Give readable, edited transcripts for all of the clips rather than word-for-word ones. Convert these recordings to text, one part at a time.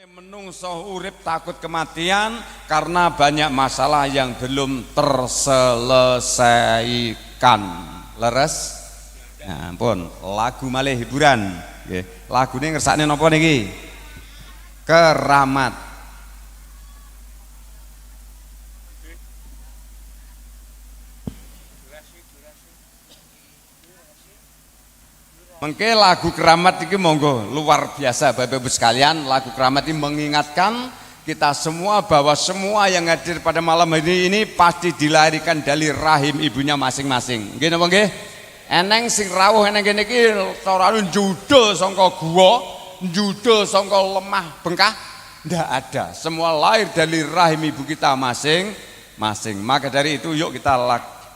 Menungso urip takut kematian karena banyak masalah yang belum terselesaikan. Leres? Nah, ampun, lagu malih hiburan. Nggih. Lagune ngersakne napa niki? Keramat. Mengke lagu Keramat ini monggo luar biasa Bapak Ibu sekalian. Lagu Keramat ini mengingatkan kita semua bahwa semua yang hadir pada malam hari ini pasti dilahirkan dari rahim ibunya masing-masing. Nggih napa nggih? Eneng sing rawuh eneng kene iki ora judo saka guwa, judo saka lemah bengkah, ndak ada. Semua lahir dari rahim ibu kita masing-masing. Maka dari itu yuk kita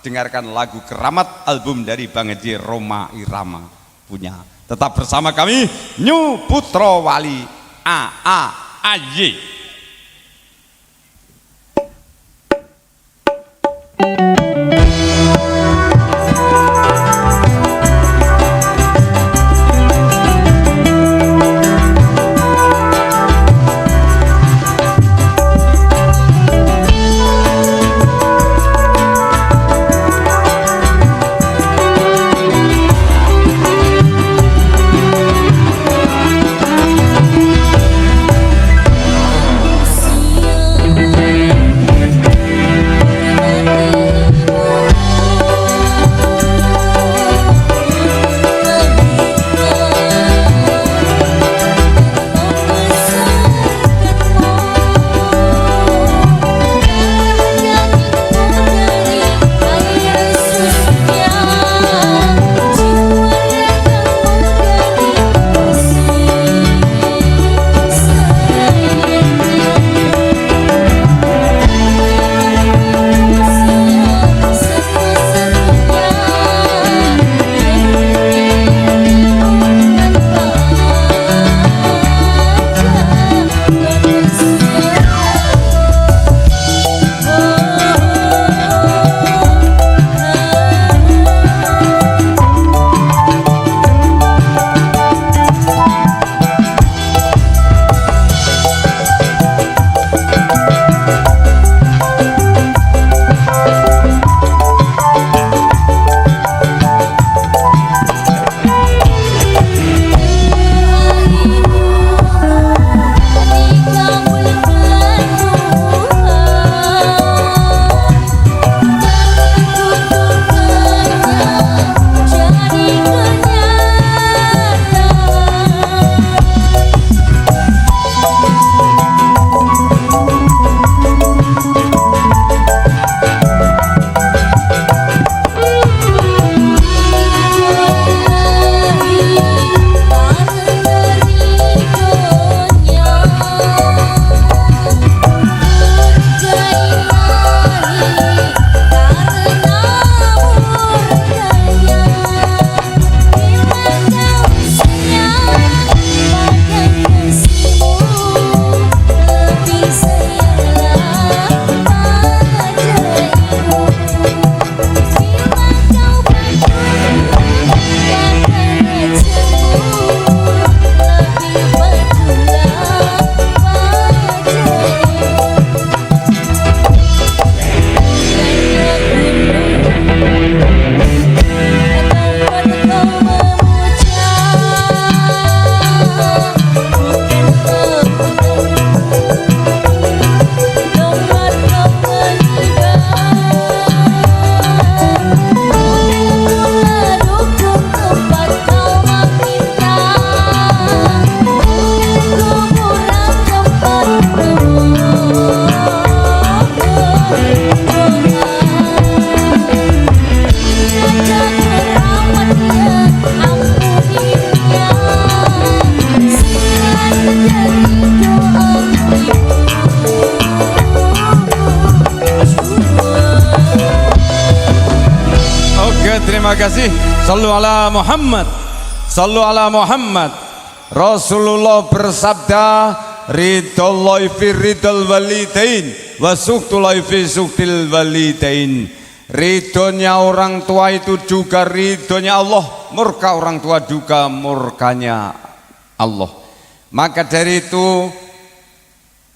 dengarkan lagu Keramat, album dari Bang Edi Roma Irama punya. Tetap bersama kami New Putra Wali AAY. Terima kasih. Sallu ala Muhammad. Sallu ala Muhammad. Rasulullah bersabda, ridhallahi fi ridhal walidain wa sukhtullahi fi sukhtil walidain. Ridhonya orang tua itu juga ridhonya Allah, murka orang tua juga murkanya Allah. Maka dari itu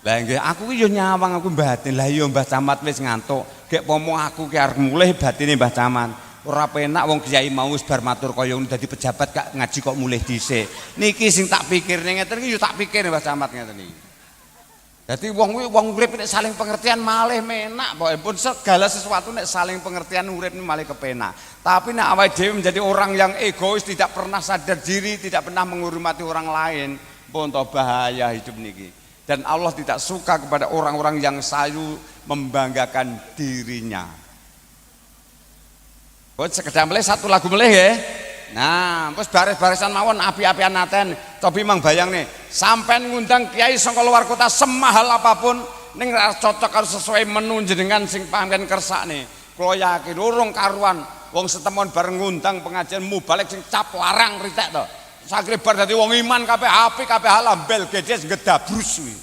Lah nggih aku ki yo nyawang aku batin. Lah iya Mbah Camat wis ngantuk. Gek pomo aku ki arep mulih batine Mbah Camat. Ora penak wong kiai mau wis bar matur kaya ngono dadi pejabat gak ngaji kok mulih dhisik. Niki sing tak pikirne ngeten iki yo tak pikir Mbah Camat ngeten iki. Dadi wong urip nek saling pengertian malih menak pokoke pun segala sesuatu nek saling pengertian urip malih kepenak. Tapi nek awake dhewe menjadi orang yang egois tidak pernah sadar diri, tidak pernah menghormati orang lain, pun to bahaya hidup niki. Dan Allah tidak suka kepada orang-orang yang sayu membanggakan dirinya. Buat sekedar meleh satu lagu meleh ya. Nah, terus baris-barisan mawon api-apian naten. Cobi mang bayang nih, sampai ngundang kiai saka luar kota semahal apapun, ning cocok harus sesuai menu jenengan sing pamken kersakne. Kula yakin urung karuan wong setemon bareng ngundang pengajian mubalek sing cap larang ritek to. Sakire bar dadi wong iman kabeh apik kabeh halal bel gedes gedabrus kuwi.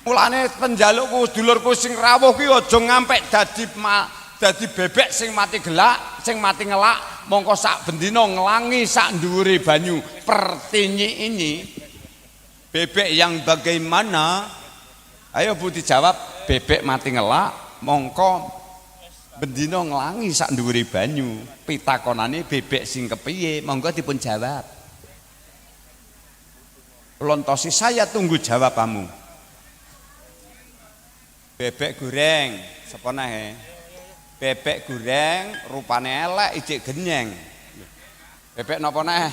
Mulane penjalukku dulurku sing rawuh ki aja ngampek dadi bebek sing mati gelak, sing mati ngelak, mongko sak bendina ngelangi sak dhuwure banyu. Pertinyi ini bebek yang bagaimana? Ayo Bu dijawab, bebek mati ngelak, mongko bendina nglangi sak dhuwure banyu. Pitakonane bebek sing kepiye? Monggo dipun jawab. Lontosi saya tunggu jawabanmu. Bebek goreng, sapa nae? Bebek goreng rupane elek ijik genyeng. Bebek napa nae?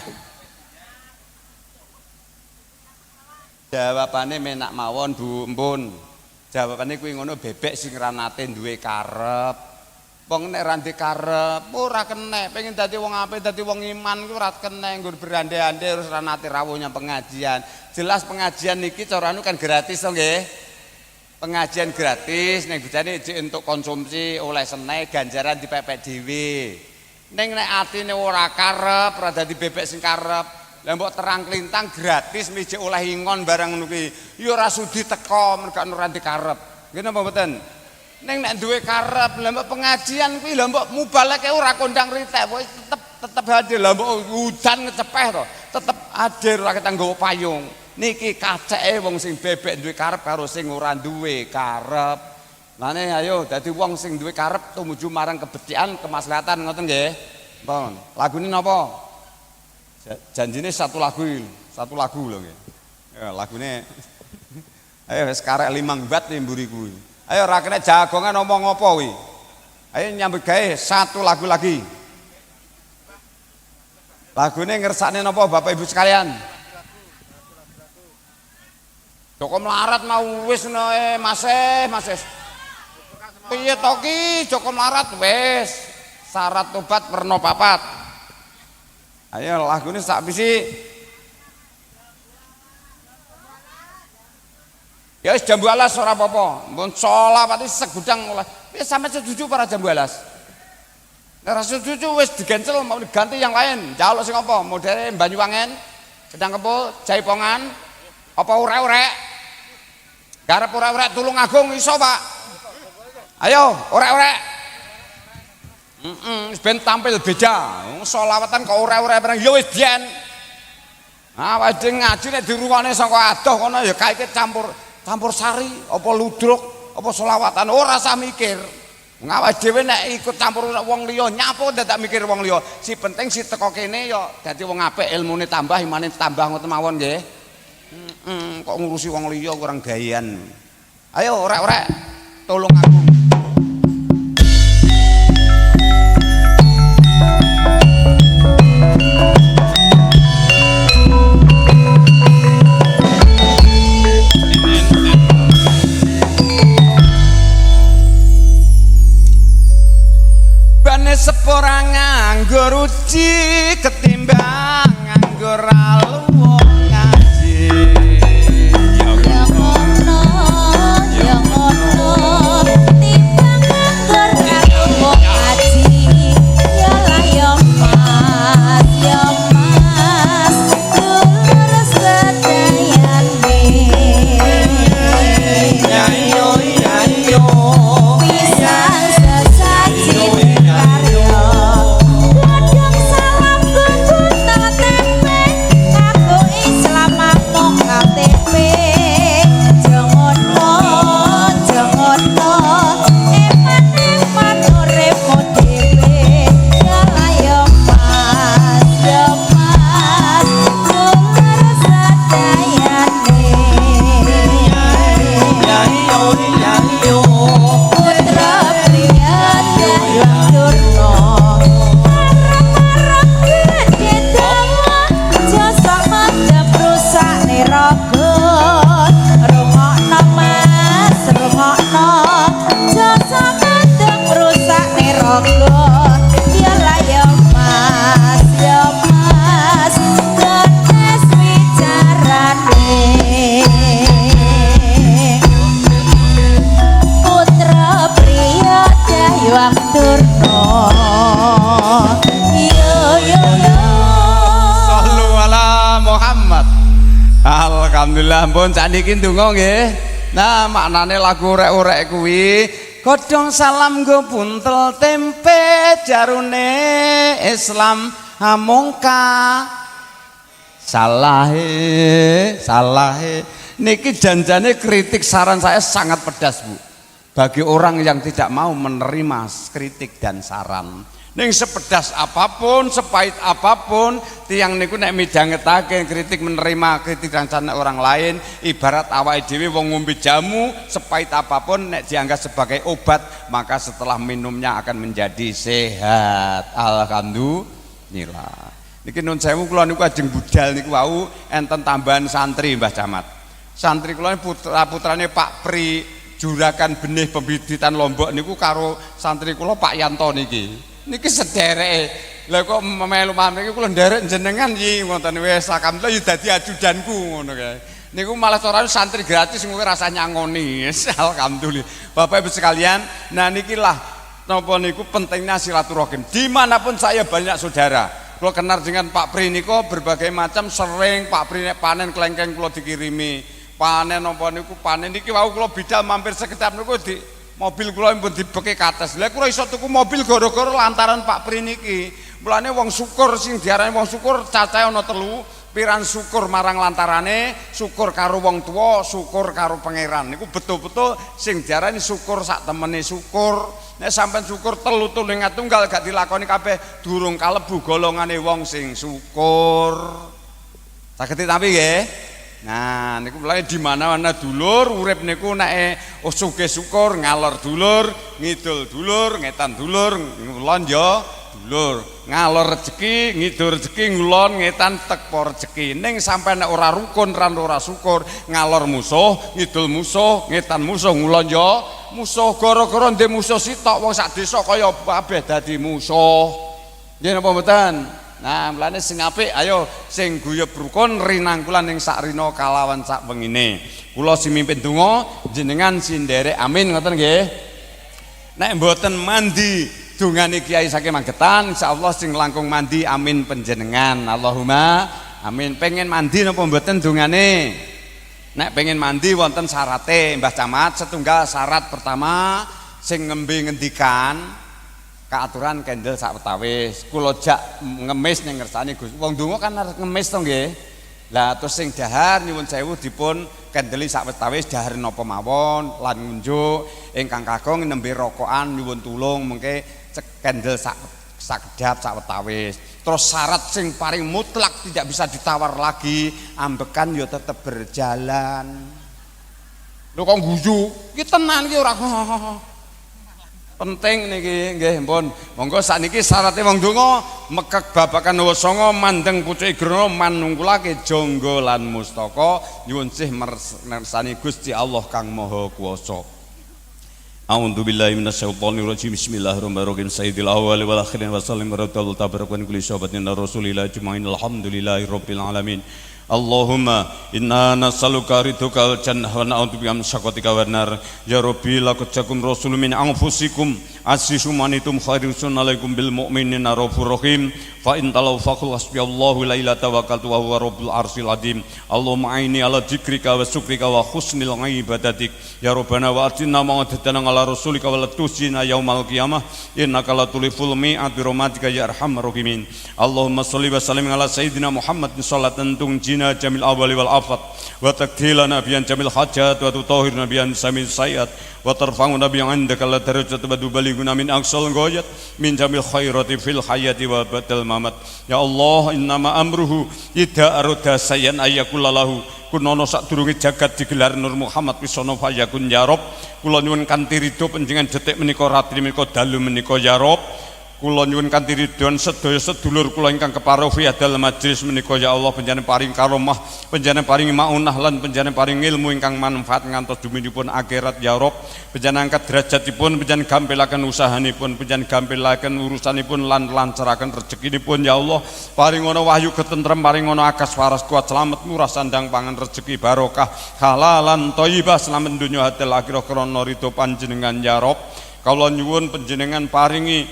Jawabane menak mawon Bu Empun. Jawabane kuwi ngono bebek sing ra nate duwe karep. Wong nek ra ndek karep ora kenek, pengen dadi wong apik, dadi wong iman kuwi ora kenek nggur berande-ande terus ra nate rawuhnya pengajian. Jelas pengajian niki cara anu kan gratis to nggih. Pengajian gratis ning bejane untuk konsumsi oleh senai ganjaran dipepek dhewe. Ning nek atine ora karep, ora dadi bebek sing karep, lah mbok terang klintang gratis miji oleh ingon barang ngono kuwi. Ya ora sudi teko mergo ora ndek karep. Nggih napa mboten? Ning nek duwe karep, lah mbok pengajian kuwi lah mbok mubaleke ora kondang ritek, wis tetep hadir. Lah mbok udan ngecepeh to, tetep hadir ora ketang nggawa payung. Niki kaceke wong sing bebek duwe karep karo sing ora duwe karep. Mane ayo dadi wong sing duwe karep tumuju marang kebetikan, kemaslahatan ngoten nggih. Pun. Lagune napa? Janjine satu lagu lho nggih. Ya lagune ayo wis karek 5 bat mburi kuwi. Ayo ora kena jagongan ngomong apa kuwi. Ayo nyambut gawe satu lagu lagi. Lagune ngersakne napa Bapak Ibu sekalian? Joko melarat mau wis Mas. Piye to ki Joko melarat wis syarat tobat werna 4. Ayo lagune sak bisi. Ya wis jambu alas ora apa-apa. Mun selawat segudang oleh. Wis sampe setuju para jambu alas. Nek ora setuju wis digencel mau diganti yang lain. Jaluk sing apa? Modele Banyuwangen, Gedang Kempul, Jaipongan, apa urek-urek? Garap urek-urek Tulung Agung iso, Pak. Ayo, urek-urek. Ben tampil beda. Selawatan kok urek-urek bareng ya wis biyen. Awake dhewe ngaji nek dirungokne saka adoh kono ya kaeke campur sari, apa ludruk, apa selawatan ora usah mikir. Awake dhewe nek ikut campur wong liya nyapo dadak mikir wong liya. Si penting si teko kene ya dadi wong apik, ilmune tambah, imane tambah ngoten mawon nggih. Kok ngurusi wong liya kurang gayan. Ayo orek-orek tolong aku. Bane sepora nganggo ruci ketimbang nganggo ralu. rungokno mas rungokno jasa kadang rusak neraka ya lah ya mas tetes wicarane putra priya Dahyang Durna Muhammad. Alhamdulillah pun sakniki ndonga nggih. Nah, maknane lagu urek-urek kuwi godhong salam nggo buntel tempe jarune Islam hamungka salahe niki janjane kritik saran saya sangat pedas Bu bagi orang yang tidak mau menerima kritik dan saran. Ning sepedas apapun, sepahit apapun, tiang niku nek midhangetake kritik menerima kritik dan saran orang lain, ibarat awake dhewe wong ngombe jamu, sepahit apapun nek dianggap sebagai obat, maka setelah minumnya akan menjadi sehat. Alhamdulillah. Niki nun sewu kula niku ajeng budal niku wau enten tambahan santri Mbah Camat. Santri kula putrane Pak Pri Juragan Benih Pembibitan Lombok niku karo santri kula Pak Yanto niki. Niki sedereke. Lah kok melu mriki kula nderek jenengan iki ngoten wis alhamdulillah ya dadi ajudanku ngono kae. Niku malah cara santri gratis kowe rasa nyangoni. Alhamdulillah. Bapak Ibu sekalian, nah nikilah napa niku pentingnya silaturahim. Dimanapun saya banyak saudara. Kula kenal dengan Pak Pri niko berbagai macam sering Pak Pri nek panen klengkeng kula dikirimi. Panen napa niku panen niki wau kula bidal mampir sekedap niku di mobil kula pun dibeke kates. Lah kula iso tuku mobil gara-gara lantaran Pak Pri niki. Mulane wong syukur sing diarani wong syukur cacahe ana 3. Piran syukur marang lantarane, syukur karo wong tua, syukur karo pangeran. Niku betul-betul sing diarani syukur sak temene syukur. Nek sampean syukur telu tulingat tunggal gak dilakoni kabeh durung kalebu golongane wong sing syukur. Saged tampi nggih. Nah, niku mulai di mana-mana dulur urip niku nek sugih syukur ngalor dulur, ngidul dulur, ngetan dulur, ngulon ya dulur. Ngalor rezeki, ngidul rezeki, ngulon ngetan tekpo rezeki. Ning sampai nek ora rukun ran ora syukur, ngalor musuh, ngidul musuh, ngetan musuh, ngulon ya musuh. Gara-gara ndek musuh sitok wong sak desa kaya kabeh dadi musuh. Nggih napa mboten? Nah, mulane sing apik ayo sing guyub rukun rinangkulan ning sak rina kalawan sak wengine. Kula sing mimpin donga, jenengan sing nderek amin ngoten nggih. Nek mboten mandi dongane Kiai saking Magetan, insyaallah sing langkung mandi amin panjenengan. Allahumma amin. Pengen mandi napa mboten dongane? Nek pengen mandi wonten syarate Mbah Camat, setunggal syarat pertama sing nembe ngendikan keaturan kendel sak wetawis. Kula jak ngemis ning ngersane Gus. Wong donga kan arep ngemis to nggih. Lah terus sing dahar nyuwun sewu dipun kendeli sak wetawis dahar napa mawon lan ngunjuk ingkang kakung nembe rokokan nyuwun tulung mengke kendel sak kedap sak wetawis. Terus syarat sing paling mutlak tidak bisa ditawar lagi, ambekan ya tetep berjalan. Lho kok guyu? Ki tenan ki ora penting niki nggih pun. Monggo sakniki syaratnya wong donga mekek babakan wasanga mandeng pucuke grana manungkulake jangga lan mustaka nyuwun sih mersani Gusti Allah kang Maha Kuwasa. A'udzu billahi minasyaitonir rajim. Bismillahirrahmanirrahim. Sayyidil awwali wal akhirin wa sallim radhiyallahu tabaraka kulli syabatin rasulillah ajmain alhamdulillahi rabbil alamin. Allahumma inna nas'aluka ridhoka wal jannah wa na'udzubika min sakhatika wan nar. Ya Rabbi laqad ja'akum rasulun min anfusikum azizun manitum khairum alaikum bil mu'minina raufur rahim. Fa in talaw faqul hasbiyallahu la ilaha tawakkaltu wa huwa rabbul arsyil azim. Allahumma aini ala dzikrika wa syukrika wa husnil ibadatik. Ya Rabbana wa atina ma wa'adtana ala rasulika wa la tusina yaumal qiyamah innaka la tuliful mi'ad bi rahmatika ya arhamar rahimin. Allahumma shalli wa sallim ala sayyidina Muhammad sholatan tunjina jamil awali wal afat wa takdilana biyan jamil hajat wa tutahhirna biyan samil sayyat wa tarfa'una biyan indaka la darajat wa tubaliguna min aqsal ghayat min jamil khairati fil hayati wa batal mamat. Ya Allah, innama amruhu idza arada sayyan ayyakulahu kunono sadurunge jagat digelar Nur Muhammad wisono fayakun ya Rabb. Kula nyuwun kanthi ridho panjenengan detik menika ratri menika dalu menika ya Rabb. Kula nyuwun kanthi ridhon sedaya sedulur kula ingkang kepareng fi hadal majlis menika ya Allah panjenengan paring karomah, panjenengan paring maunah lan panjenengan paring ilmu ingkang manfaat ngantos duminipun akhirat ya Rabb. Panjenengan angkat derajatipun, panjenengan gampelaken usahanipun, panjenengan gampelaken urusanipun lan lancaraken rezekinipun ya Allah. Paring ana wahyu ketentrem, paring ana akas waras kuat selamat murah sandang pangan rezeki barokah halalan thayyibah selamat dunya hadal akhirah krana ridho panjenengan ya Rabb. Kula nyuwun panjenengan paringi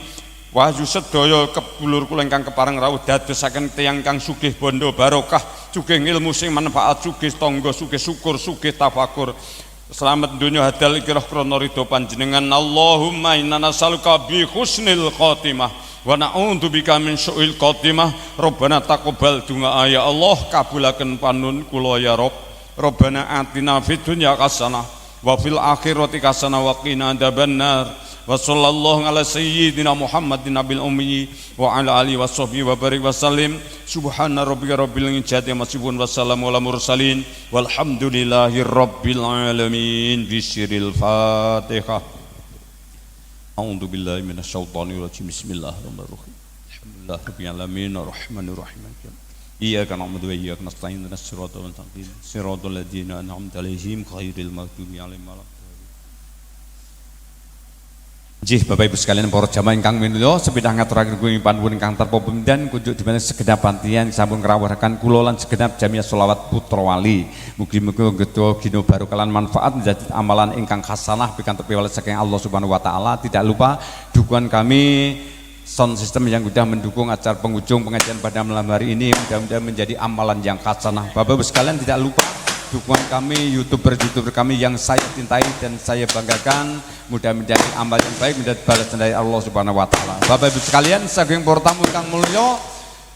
wahyu sedaya kepulur kula ingkang kepareng rawuh dadosaken tiyang kang sugih bondo barokah, sugih ilmu sing manfaat, sugih tangga, sugih syukur, sugih tafakur. Selamat dunya hadal ikhlas krana ridho panjenengan. Allahumma inna nas'aluka bi husnil khotimah wa na'udzubika min su'il khotimah. Rabbana taqabbal du'a ya Allah, kabulaken panun kula ya Rabb. Rabbana atina fid dunya hasanah wa fil akhirati hasanah wa qina adzabannar. Wa sallallahu ala sayyidina Muhammadin nabil ummi wa ala alihi washabbihi wa barik wa sallim. Subhana rabbika rabbil izzati amma yasifun wa salamun alal mursalin walhamdulillahi rabbil alamin. Bismillahil Fatihah. A'udzu billahi minasyaitonir rajim. Bismillahirrahmanirrahim. Alhamdulillahi rabbil alamin arrahmanir rahim. Iyyaka na'budu wa iyyaka nasta'in ihdinas siratal mustaqim siratal ladzina an'amta 'alaihim ghairil maghdubi 'alaihim waladdallin. Jih Bapak Ibu sekalian para jamaah ingkang minulya sepindah ngaturaken kuwi panuwun ingkang tarpa pemindhan kunjuk dimana segenap pantian sampun ngrawuhaken kula lan segenap jamiah sholawat putra wali. Mugi-mugi ngedha gina barokah lan manfaat menjadi amalan ingkang hasanah pikantuk piwales saking Allah Subhanahu wa taala. Tidak lupa dukungan kami sound system yang sudah mendukung acara penghujung pengajian pada malam hari ini mudah-mudahan menjadi amalan yang hasanah. Bapak Ibu sekalian tidak lupa dukungan kami youtuber kami yang saya cintai dan saya banggakan mudah menjadi amal yang baik menjadi balasan dari Allah Subhanahu wa taala. Bapak Ibu sekalian saking para tamu kang mulya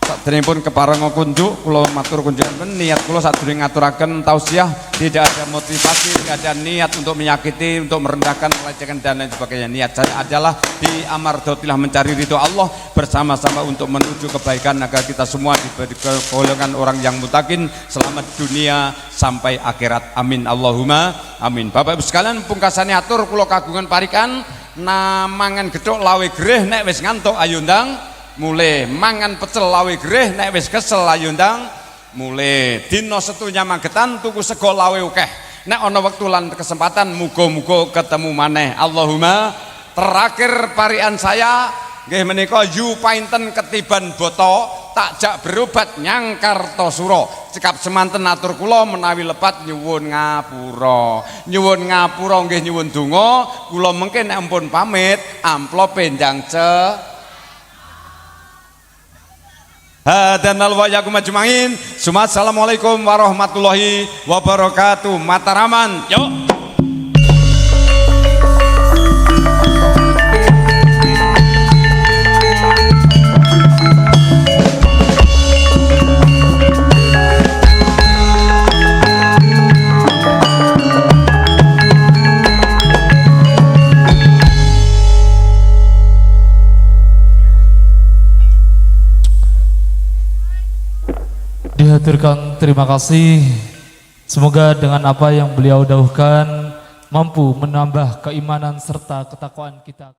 saderengipun kepareng kunjuk kula matur kunjungan niat kula sadurunge ngaturaken tausiah tidak ada motivasi, tidak ada niat untuk menyakiti, untuk merendahkan, melecehkan dan lain sebagainya. Niat saya adalah di amardhatillah mencari ridho Allah bersama-sama untuk menuju kebaikan agar kita semua diberi golongan orang yang mutakin selamat dunia sampai akhirat. Amin Allahumma amin. Bapak Ibu sekalian pungkasane atur kula kagungan parikan namangan gethuk lawe greh nek wis ngantuk ayo ndang mulai mangan pecel lawe greh nek wis kesel ayo ndang mulai dina setunya magetan tuku sego lawe akeh nek ana wektu lan kesempatan muga-muga ketemu maneh. Allahumma. Terakhir parian saya nggih menika yu painten ketiban boto takjak berobat nyang Kartosuro. Cekap semanten atur kula menawi lepat nyuwun ngapura. Nyuwun ngapura nggih nyuwun donga kula mengke nek ampun pamit amplope ndang hadanal wa yakum ajmain. Assalamualaikum warahmatullahi wabarakatuh. Mataraman. Yuk. Dihaturkan terima kasih. Semoga dengan apa yang beliau dahulukan mampu menambah keimanan serta ketakwaan kita.